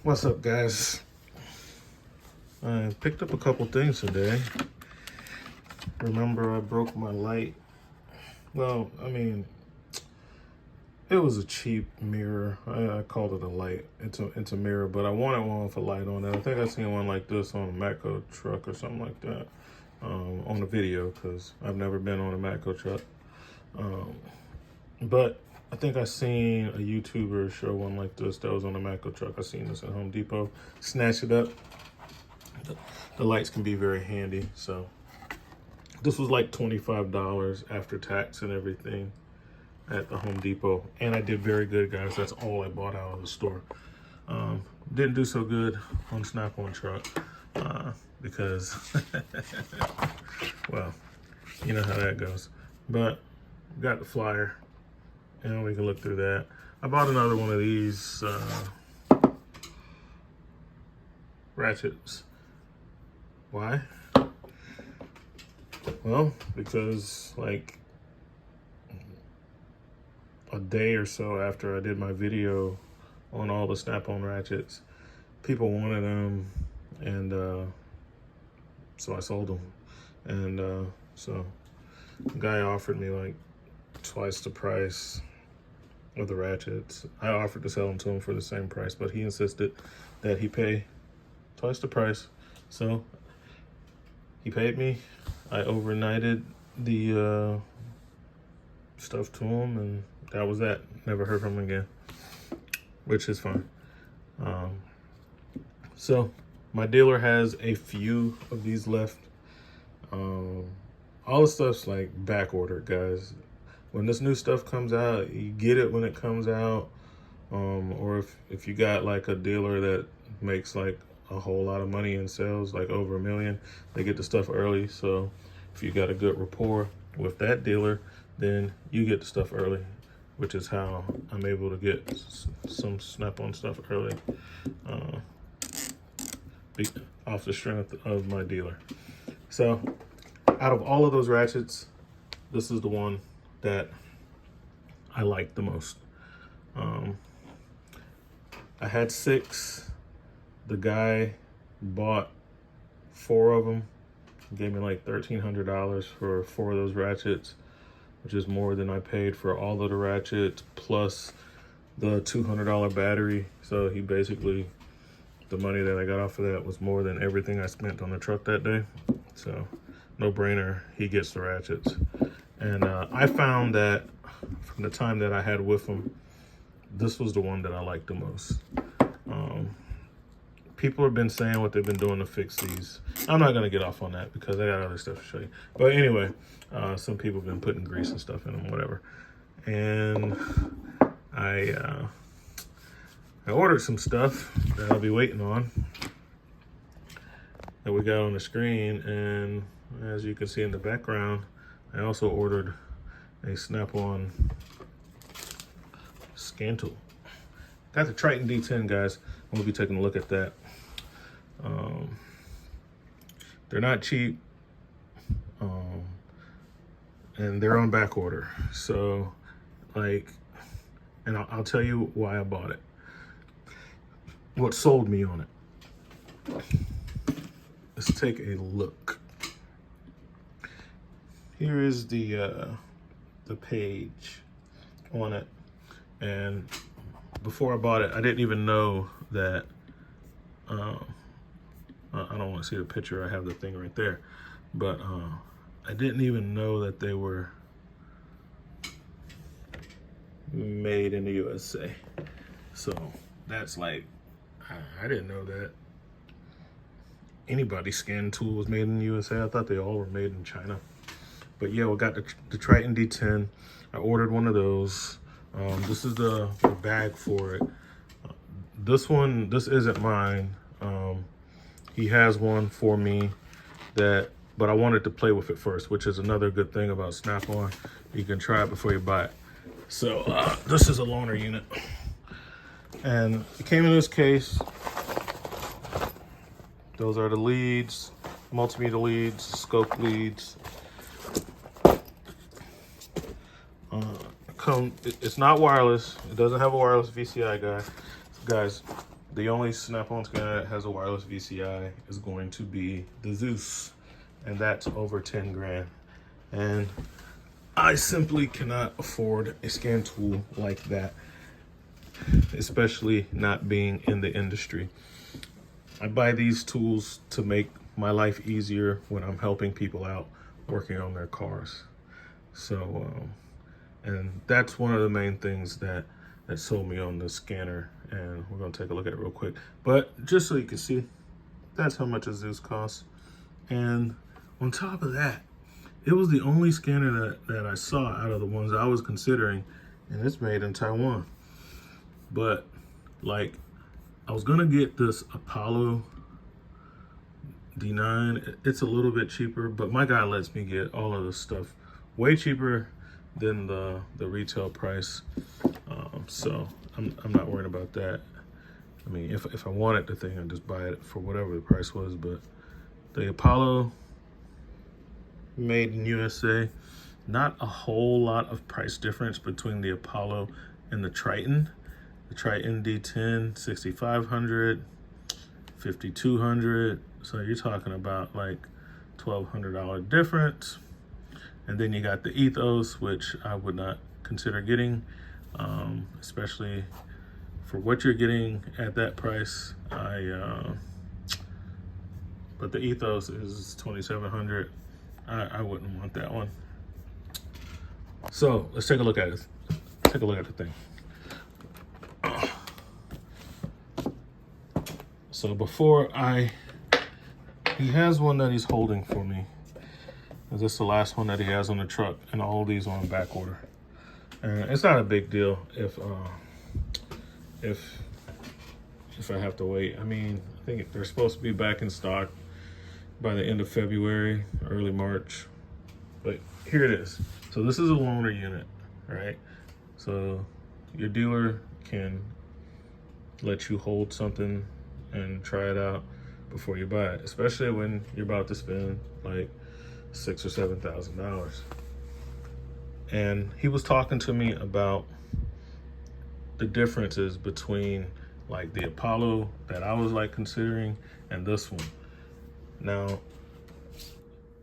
What's up, guys? I picked up a couple things today. Remember, I broke my light. Well, I mean, it was a cheap mirror. I called it a light. It's a mirror, but I wanted one with a light on it. I think I seen one like this on a Matco truck or something like that on a video, because I've never been on a Matco truck. But I think I seen a YouTuber show one like this that was on a Matco truck. I seen this at Home Depot. Snatched it up. The lights can be very handy. So this was like $25 after tax and everything at the Home Depot. And I did very good, guys. That's all I bought out of the store. Didn't do so good on Snap-On truck because, well, you know how that goes. But got the flyer. And we can look through that. I bought another one of these ratchets. Why? Well, because like a day or so after I did my video on all the Snap-on ratchets, people wanted them, and so I sold them. And so the guy offered me like twice the price of the ratchets. I offered to sell them to him for the same price, but he insisted that he pay twice the price. So he paid me. I overnighted the stuff to him, and that was that. Never heard from him again, which is fine. So my dealer has a few of these left. All the stuff's like back ordered, guys. When this new stuff comes out, you get it when it comes out. Or if you got like a dealer that makes like a whole lot of money in sales, like over $1 million, they get the stuff early. So if you got a good rapport with that dealer, then you get the stuff early, which is how I'm able to get some Snap-on stuff early off the strength of my dealer. So out of all of those ratchets, this is the one that I like the most. I had 6. The guy bought 4 of them, gave me like $1,300 for 4 of those ratchets, which is more than I paid for all of the ratchets plus the $200 battery. So he basically, the money that I got off of that was more than everything I spent on the truck that day. So no brainer, he gets the ratchets. And I found that from the time that I had with him, this was the one that I liked the most. People have been saying what they've been doing to fix these. I'm not gonna get off on that because I got other stuff to show you. But anyway, some people have been putting grease and stuff in them, whatever. And I ordered some stuff that I'll be waiting on that we got on the screen. And as you can see in the background, I also ordered a Snap-on scan tool. Got the Triton D10, guys. We'll be taking a look at that. They're not cheap, and they're on back order. So, like, and I'll tell you why I bought it. What sold me on it. Let's take a look. Here is the page on it, and before I bought it, I didn't even know that. I don't want to see the picture. I have the thing right there, but I didn't even know that they were made in the USA. So that's like, I didn't know that anybody's scan tool was made in the USA. I thought they all were made in China. But yeah, we got the Triton D10. I ordered one of those. This is the bag for it. This isn't mine. He has one for me but I wanted to play with it first, which is another good thing about Snap-on. You can try it before you buy it. So this is a loaner unit. And it came in this case. Those are the leads, multimeter leads, scope leads. It's not wireless. It doesn't have a wireless VCI, guys. The only Snap-on scanner that has a wireless VCI is going to be the Zeus, and that's over 10 grand. And I simply cannot afford a scan tool like that, especially not being in the industry. I buy these tools to make my life easier when I'm helping people out working on their cars. So, and that's one of the main things that sold me on the scanner, and we're gonna take a look at it real quick. But just so you can see, that's how much a Zeus costs. And on top of that, it was the only scanner that I saw out of the ones I was considering, and it's made in Taiwan. But like, I was gonna get this Apollo D9. It's a little bit cheaper, but my guy lets me get all of this stuff way cheaper than the retail price. So I'm not worried about that. I mean, if I wanted the thing, I'd just buy it for whatever the price was. But the Apollo, made in USA, not a whole lot of price difference between the Apollo and the Triton. The Triton D10, $6,500, $5,200. So you're talking about like $1,200 difference. And then you got the Ethos, which I would not consider getting, especially for what you're getting at that price. But the Ethos is $2,700. I wouldn't want that one. So let's take a look at it. Take a look at the thing. So he has one that he's holding for me. This is the last one that he has on the truck, and all of these are on back order. And it's not a big deal if I have to wait. I mean, I think they're supposed to be back in stock by the end of February, early March. But here it is. So this is a loaner unit, right? So your dealer can let you hold something and try it out before you buy it, especially when you're about to spend like $6,000 or $7,000. And he was talking to me about the differences between like the Apollo that I was like considering and this one. Now,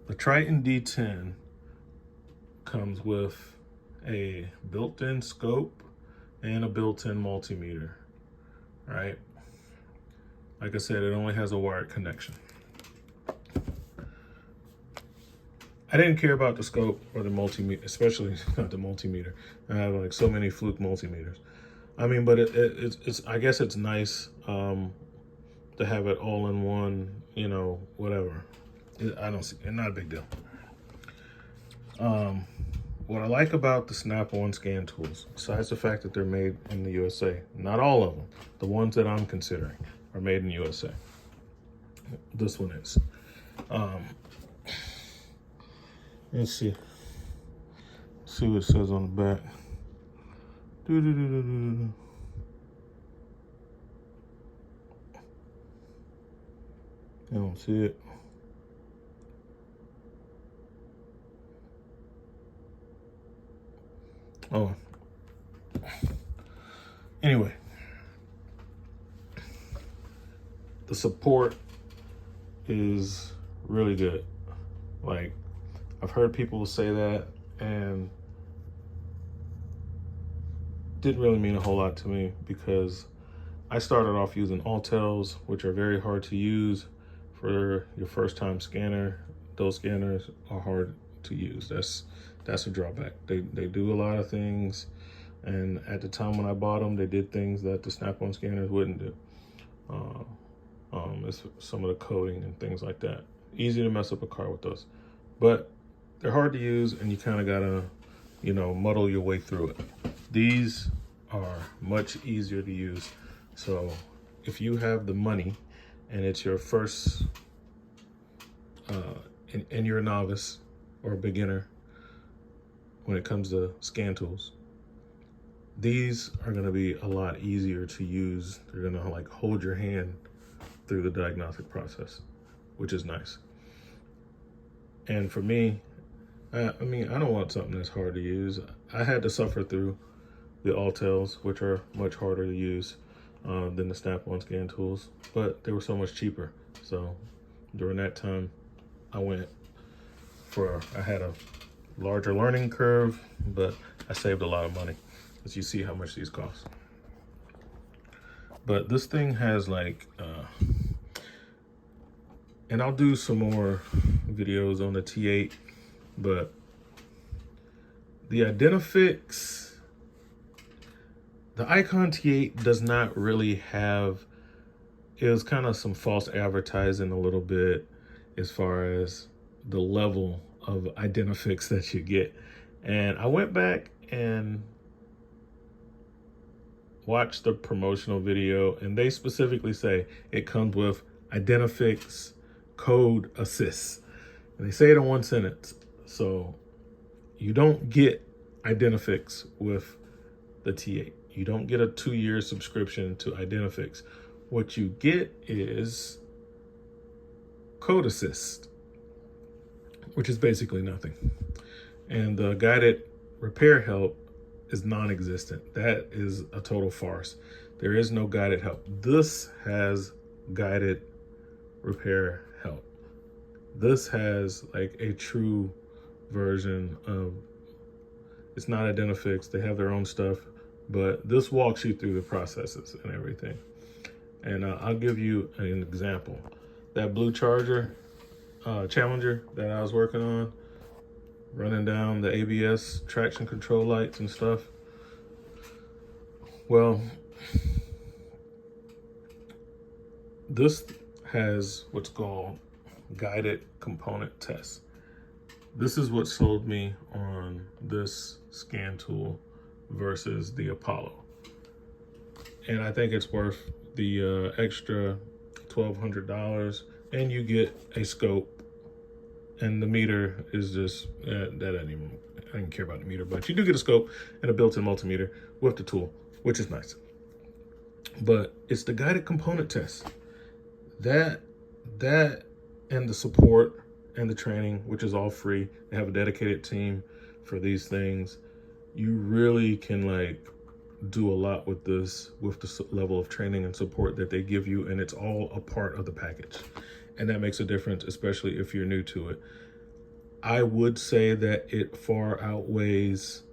the Triton D10 comes with a built-in scope and a built-in multimeter, right? Like I said, it only has a wired connection. I didn't care about the scope or the multimeter, especially not the multimeter. I have like so many Fluke multimeters. I mean, but it's I guess it's nice to have it all in one, you know, whatever. I don't see, it's not a big deal. What I like about the Snap-on scan tools, besides the fact that they're made in the USA, not all of them, the ones that I'm considering are made in the USA. This one is. Let's see. See what it says on the back. I don't see it. Oh. Anyway. The support is really good. Like, I've heard people say that, and didn't really mean a whole lot to me because I started off using Altels, which are very hard to use for your first time scanner. Those scanners are hard to use. That's a drawback. They do a lot of things, and at the time when I bought them, they did things that the Snap-on scanners wouldn't do. It's some of the coding and things like that. Easy to mess up a car with those, but they're hard to use, and you kind of gotta, you know, muddle your way through it. These are much easier to use. So if you have the money and it's your first, and you're a novice or a beginner when it comes to scan tools, these are gonna be a lot easier to use. They're gonna like hold your hand through the diagnostic process, which is nice. And for me, I mean, I don't want something that's hard to use. I had to suffer through the Altels, which are much harder to use. than the Snap-on scan tools, but they were so much cheaper. So during that time, I had a larger learning curve, but I saved a lot of money, as you see how much these cost. But this thing has like, and I'll do some more videos on the T8, but the Identifix, the Icon T8 does not really have, it was kind of some false advertising a little bit as far as the level of Identifix that you get. And I went back and watched the promotional video, and they specifically say it comes with Identifix code assist. And they say it in one sentence. So you don't get Identifix with the T8. You don't get a 2-year subscription to Identifix. What you get is code assist, which is basically nothing. And the guided repair help is non-existent. That is a total farce. There is no guided help. This has guided repair help. This has like a true version of, it's not Identifix, they have their own stuff, but this walks you through the processes and everything. And I'll give you an example. That blue Challenger that I was working on, running down the ABS traction control lights and stuff. Well, this has what's called guided component tests. This is what sold me on this scan tool versus the Apollo. And I think it's worth the extra $1,200, and you get a scope. And the meter is just, I don't care about the meter, but you do get a scope and a built-in multimeter with the tool, which is nice. But it's the guided component test. That and the support and the training, which is all free. They have a dedicated team for these things. You really can like do a lot with this, with the level of training and support that they give you, and it's all a part of the package. And that makes a difference, especially if you're new to it. I would say that it far outweighs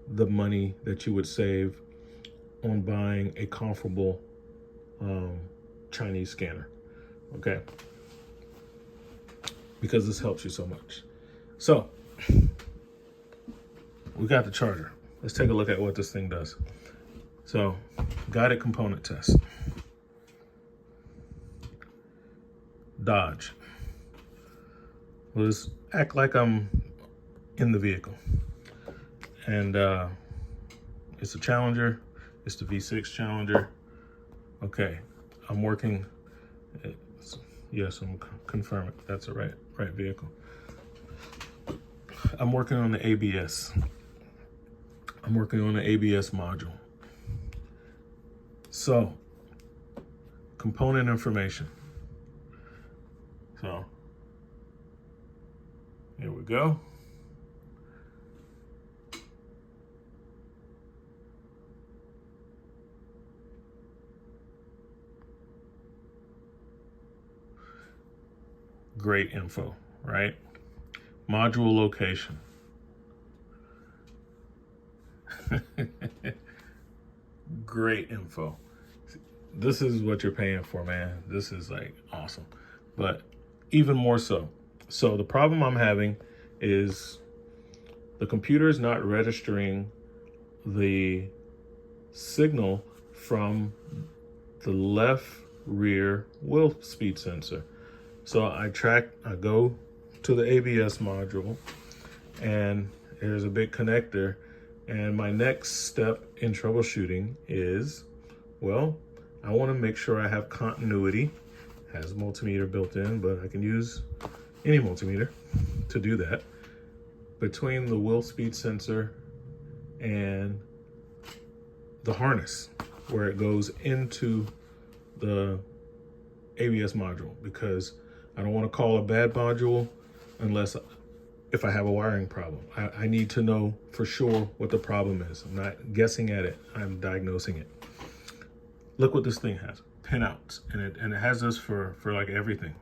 the money that you would save on buying a comparable Chinese scanner, okay? Because this helps you so much. So, we got the charger. Let's take a look at what this thing does. So, guided component test. Dodge. Let's act like I'm in the vehicle. And it's a Challenger. It's the V6 Challenger. Okay, I'm working. Yes, I'm confirming that's the right vehicle. I'm working on the ABS. I'm working on the ABS module. So, component information. So, here we go. Great info, right? Module location. Great info. This is what you're paying for, man. This is like awesome. But even more so. So the problem I'm having is the computer is not registering the signal from the left rear wheel speed sensor. So I go to the ABS module, and there's a big connector. And my next step in troubleshooting is, well, I want to make sure I have continuity. It has a multimeter built in, but I can use any multimeter to do that, between the wheel speed sensor and the harness where it goes into the ABS module, because I don't want to call a bad module unless if I have a wiring problem. I need to know for sure what the problem is. I'm not guessing at it, I'm diagnosing it. Look what this thing has, Pinouts, and it has this for like everything.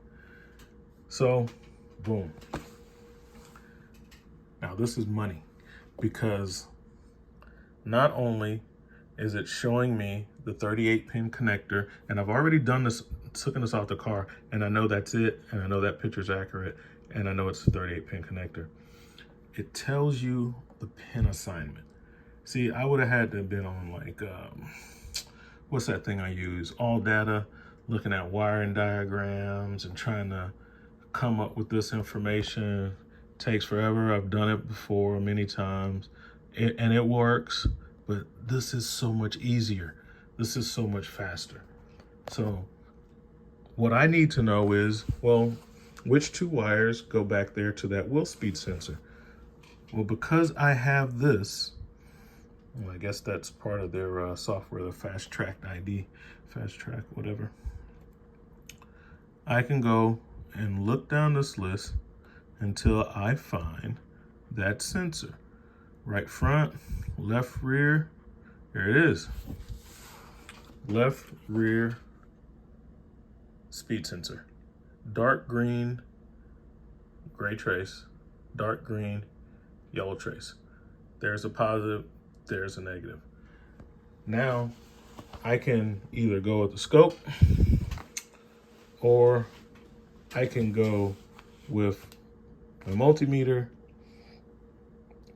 So, boom. Now this is money, because not only is it showing me the 38 pin connector, and I've already done this, taken this off the car, and I know that's it, and I know that picture's accurate, and I know it's a 38 pin connector. It tells you the pin assignment. See, I would have had to have been on like, what's that thing I use? All Data, looking at wiring diagrams and trying to come up with this information. It takes forever. I've done it before many times, and it works, but this is so much easier. This is so much faster. So what I need to know is, well, which two wires go back there to that wheel speed sensor? Well, because I have this, well, I guess that's part of their software, the Fast Track ID, Fast Track, whatever. I can go and look down this list until I find that sensor. Right front, left rear, there it is. Left rear speed sensor. Dark green, gray trace, dark green, yellow trace. There's a positive, there's a negative. Now I can either go with the scope, or I can go with my multimeter,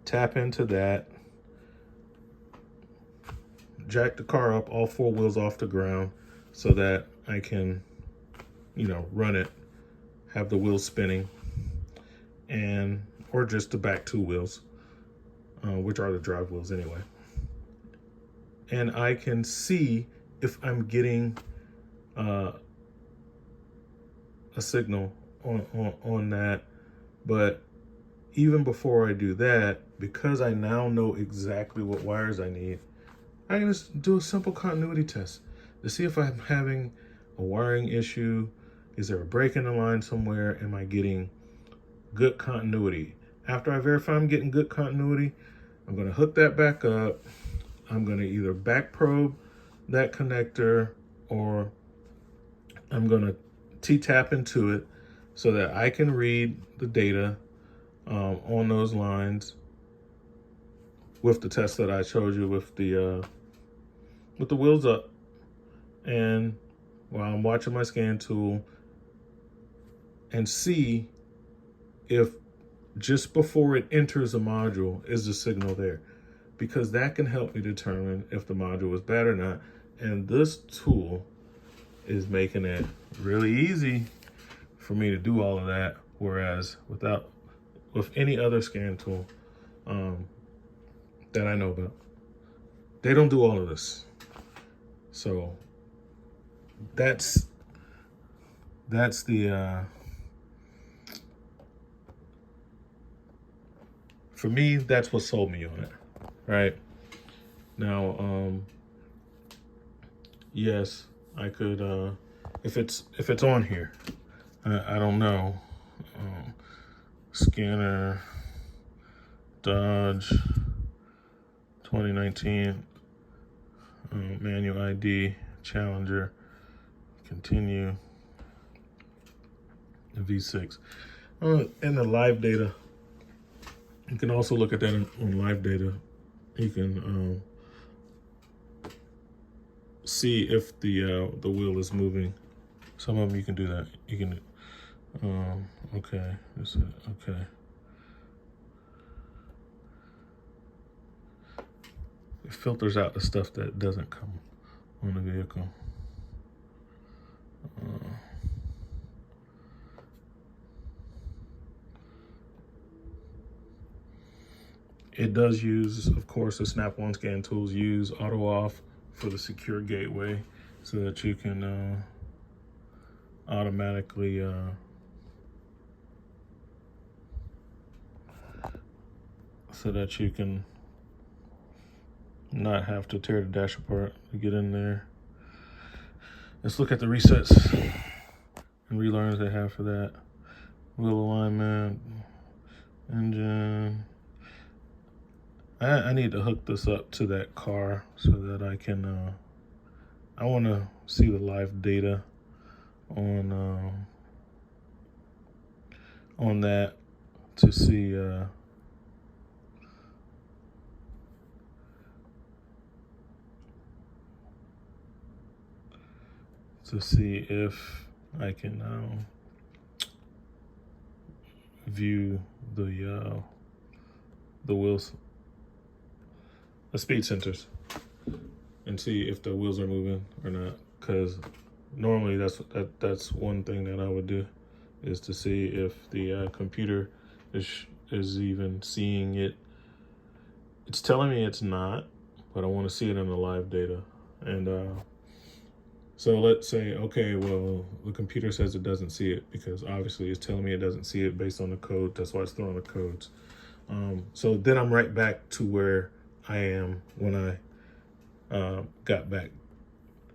tap into that, jack the car up, all four wheels off the ground, so that I can, you know, run it, have the wheels spinning, and or just the back two wheels, which are the drive wheels anyway. And I can see if I'm getting a signal on that. But even before I do that, because I now know exactly what wires I need, I can just do a simple continuity test to see if I'm having a wiring issue. Is there a break in the line somewhere? Am I getting good continuity? After I verify I'm getting good continuity, I'm going to hook that back up. I'm going to either back probe that connector, or I'm going to T-tap into it so that I can read the data on those lines with the test that I showed you with the wheels up. And while I'm watching my scan tool, and see if just before it enters a module, is the signal there? Because that can help me determine if the module is bad or not. And this tool is making it really easy for me to do all of that, whereas with any other scan tool that I know about, they don't do all of this. So that's the for me, that's what sold me on it. Right now, yes, I could if it's on here, I don't know, scanner, Dodge 2019, manual ID, Challenger, continue, V6, and the live data. You can also look at that on live data. You can see if the wheel is moving. Some of them you can do that. You can, okay, that's it, okay. It filters out the stuff that doesn't come on the vehicle. It does use, of course, the Snap-on scan tools use auto off for the secure gateway, so that you can automatically so that you can not have to tear the dash apart to get in there. Let's look at the resets and relearns they have for that. Wheel alignment, engine. I need to hook this up to that car so that I can I want to see the live data on that to see if I can view the wheels, the speed sensors, and see if the wheels are moving or not. Because normally that's one thing that I would do, is to see if the computer is even seeing it. It's telling me it's not, but I want to see it in the live data. And so let's say, okay, well, the computer says it doesn't see it, because obviously it's telling me it doesn't see it based on the code. That's why it's throwing the codes. So then I'm right back to where I am when I got back,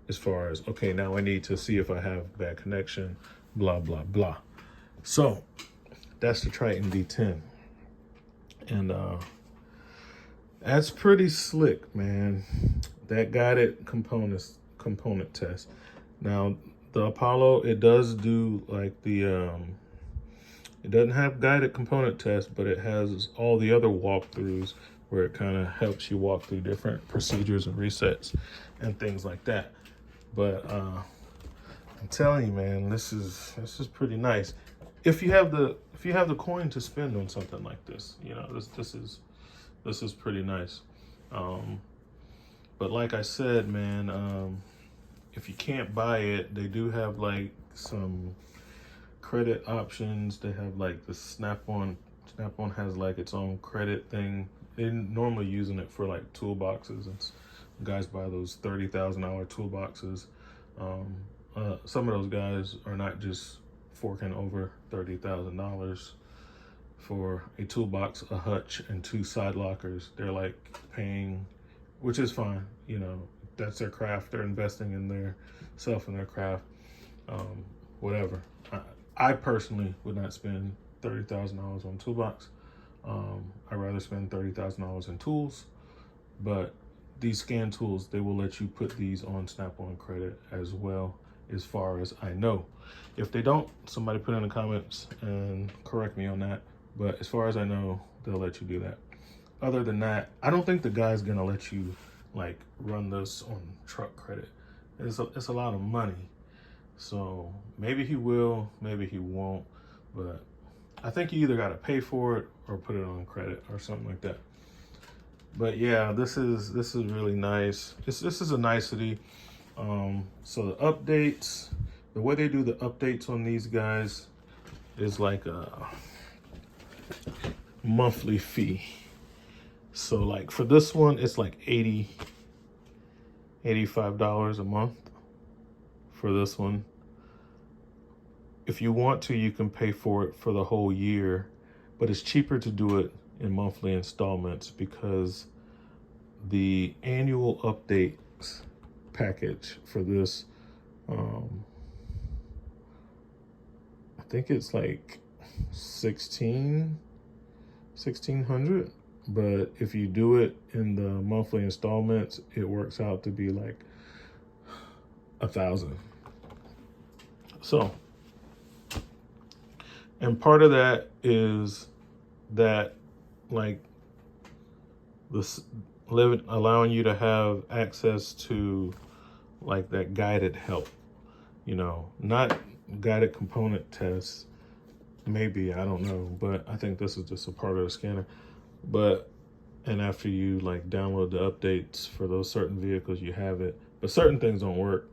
as far as, okay, now I need to see if I have bad connection, blah, blah, blah. So that's the Triton D10. And that's pretty slick, man. That guided component test. Now, the Apollo, it does do like the, it doesn't have guided component test, but it has all the other walkthroughs where it kind of helps you walk through different procedures and resets and things like that. But I'm telling you, man, this is pretty nice. If you have the coin to spend on something like this, you know, this is pretty nice. But like I said, man, if you can't buy it, they do have like some credit options. They have like the Snap-on has like its own credit thing. They're normally using it for like toolboxes, and guys buy those $30,000 toolboxes. Some of those guys are not just forking over $30,000 for a toolbox, a hutch, and 2 side lockers. They're like paying, which is fine, you know, that's their craft. They're investing in their self and their craft, whatever. I personally would not spend $30,000 on a toolbox. I'd rather spend $30,000 in tools, but these scan tools, they will let you put these on Snap-on credit as well, as far as I know. If they don't, somebody put in the comments and correct me on that. But as far as I know, they'll let you do that. Other than that, I don't think the guy's gonna let you like run this on truck credit. It's a lot of money. So maybe he will, maybe he won't. But I think you either gotta pay for it or put it on credit or something like that. But yeah, this is really nice. This is a nicety. So the updates, the way they do the updates on these guys is like a monthly fee. So like for this one, it's like $85 a month for this one. If you want to, you can pay for it for the whole year, but it's cheaper to do it in monthly installments, because the annual updates package for this, I think it's like $1,600, but if you do it in the monthly installments, it works out to be like $1,000. So, and part of that is that like this allowing you to have access to like that guided help, you know, not guided component tests, maybe, I don't know, but I think this is just a part of the scanner. But, and after you like download the updates for those certain vehicles, you have it, but certain things don't work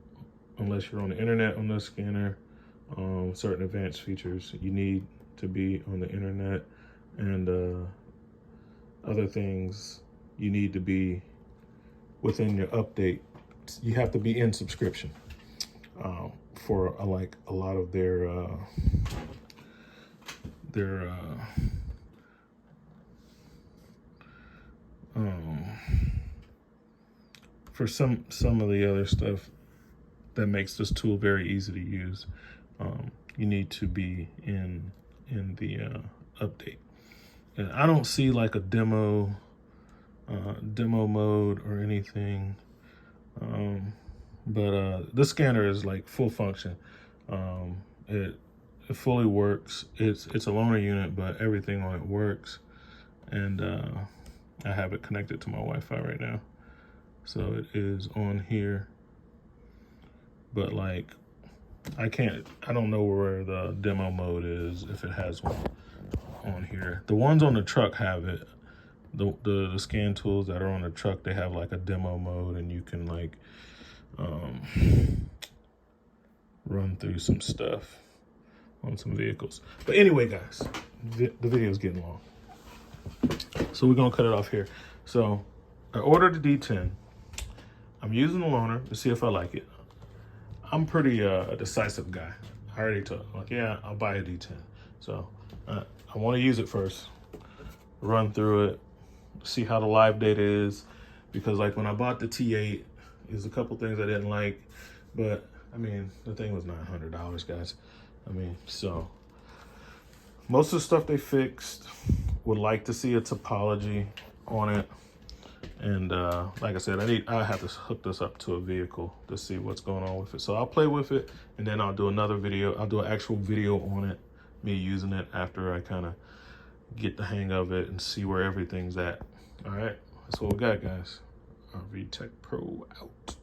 unless you're on the internet on the scanner. Certain advanced features, you need to be on the internet, and other things, you need to be within your update. You have to be in subscription for like a lot of their for some of the other stuff that makes this tool very easy to use. You need to be in the update. And I don't see like a demo mode or anything, But this scanner is like full function. It fully works. It's a loaner unit, but everything on it works. And I have it connected to my Wi-Fi right now. So it is on here. But like, I don't know where the demo mode is, if it has one on here. The ones on the truck have it. The scan tools that are on the truck, they have like a demo mode, and you can like run through some stuff on some vehicles. But anyway, guys, the video is getting long, so we're gonna cut it off here. So I ordered the D10. I'm using the loaner to see if I like it. I'm pretty a decisive guy. I already told, like, yeah, I'll buy a D10. So I want to use it first, run through it, see how the live data is, because like when I bought the T8, there's a couple things I didn't like, but I mean, the thing was $900, guys. I mean, so most of the stuff they fixed. Would like to see a topology on it. And like I said, I have to hook this up to a vehicle to see what's going on with it. So I'll play with it, and then I'll do another video. I'll do an actual video on it, me using it, after I kind of get the hang of it and see where everything's at. All right, that's what we got, guys. RV Tech Pro out.